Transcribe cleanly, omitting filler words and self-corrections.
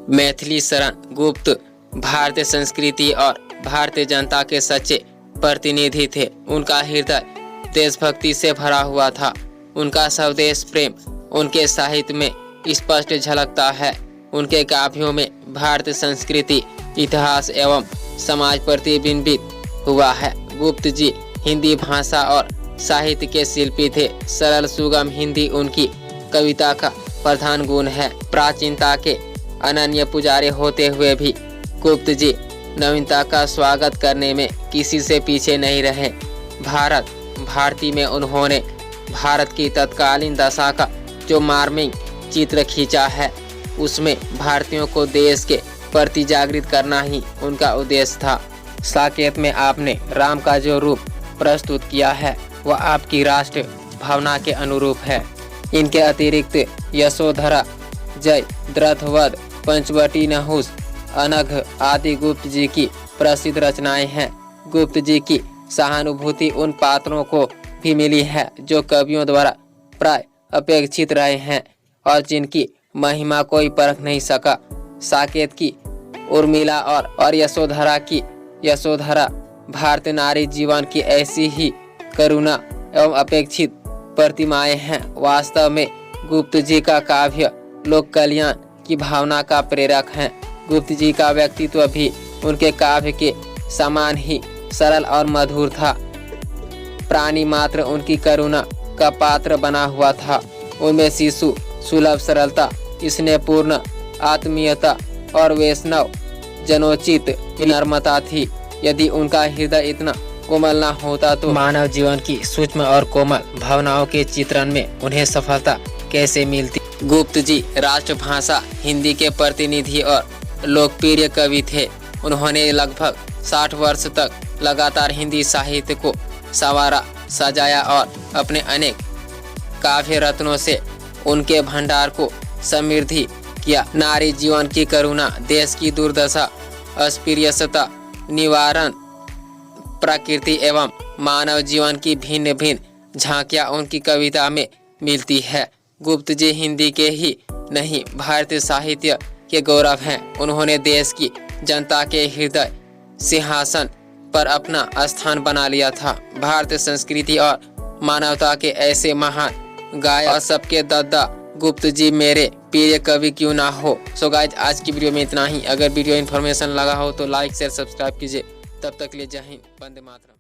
मैथिली शरण गुप्त भारतीय संस्कृति और भारतीय जनता के सच्चे प्रतिनिधि थे। उनका हृदय देशभक्ति से भरा हुआ था। उनका स्वदेश प्रेम उनके साहित्य में स्पष्ट झलकता है। उनके काव्यों में भारतीय संस्कृति, इतिहास एवं समाज प्रतिबिंबित हुआ है। गुप्त जी हिंदी भाषा और साहित्य के शिल्पी थे। सरल सुगम हिंदी उनकी कविता का प्रधान गुण है। प्राचीनता के अनन्य पुजारी होते हुए भी गुप्त जी नवीनता का स्वागत करने में किसी से पीछे नहीं रहे। भारती में उन्होंने भारत की तत्कालीन दशा का जो मार्मिक चित्र खींचा है, उसमें भारतीयों को देश के प्रति जागृत करना ही उनका उद्देश्य था। साकेत में आपने राम का जो रूप प्रस्तुत किया है वह आपकी राष्ट्र भावना के अनुरूप है। इनके अतिरिक्त यशोधरा, जय, द्रथवध, पंचवटी, नहुस, अनघ आदि गुप्त जी की प्रसिद्ध रचनाएं हैं। गुप्त जी की सहानुभूति उन पात्रों को भी मिली है जो कवियों द्वारा प्राय अपेक्षित रहे हैं और जिनकी महिमा कोई परख नहीं सका। साकेत की उर्मिला और यशोधरा की यशोधरा भारतीय नारी जीवन की ऐसी ही करुणा एवं अपेक्षित प्रतिमाएं हैं। वास्तव में गुप्त जी का काव्य लोक कल्याण की भावना का प्रेरक है। गुप्त जी का व्यक्तित्व भी उनके काव्य के समान ही सरल और मधुर था। प्राणी मात्र उनकी करुणा का पात्र बना हुआ था। उनमें शिशु सुलभ सरलता, स्नेहपूर्ण आत्मीयता और वैष्णव जनोचित नर्मता थी। यदि उनका हृदय इतना कोमल न होता तो मानव जीवन की सूक्ष्म और कोमल भावनाओं के चित्रण में उन्हें सफलता कैसे मिलती। गुप्त जी राष्ट्रभाषा हिंदी के प्रतिनिधि और लोकप्रिय कवि थे। उन्होंने लगभग 60 वर्ष तक लगातार हिंदी साहित्य को संवारा, सजाया और अपने अनेक काव्य रत्नों से उनके भंडार को समृद्धि किया। नारी जीवन की करुणा, देश की दुर्दशा, अस्पृश्यता निवारण, प्रकृति एवं मानव जीवन की भिन्न भिन्न झांकियां उनकी कविता में मिलती है। गुप्त जी हिंदी के ही नहीं भारतीय साहित्य के गौरव हैं। उन्होंने देश की जनता के हृदय सिंहासन पर अपना स्थान बना लिया था। भारतीय संस्कृति और मानवता के ऐसे महान गायक सबके दादा गुप्त जी मेरे प्रिय कवि क्यों ना हो। सो गाइज, आज की वीडियो में इतना ही। अगर वीडियो इन्फॉर्मेशन लगा हो तो लाइक शेयर सब्सक्राइब कीजिए। तब तक के लिए जय हिंद, वंदे मातरम।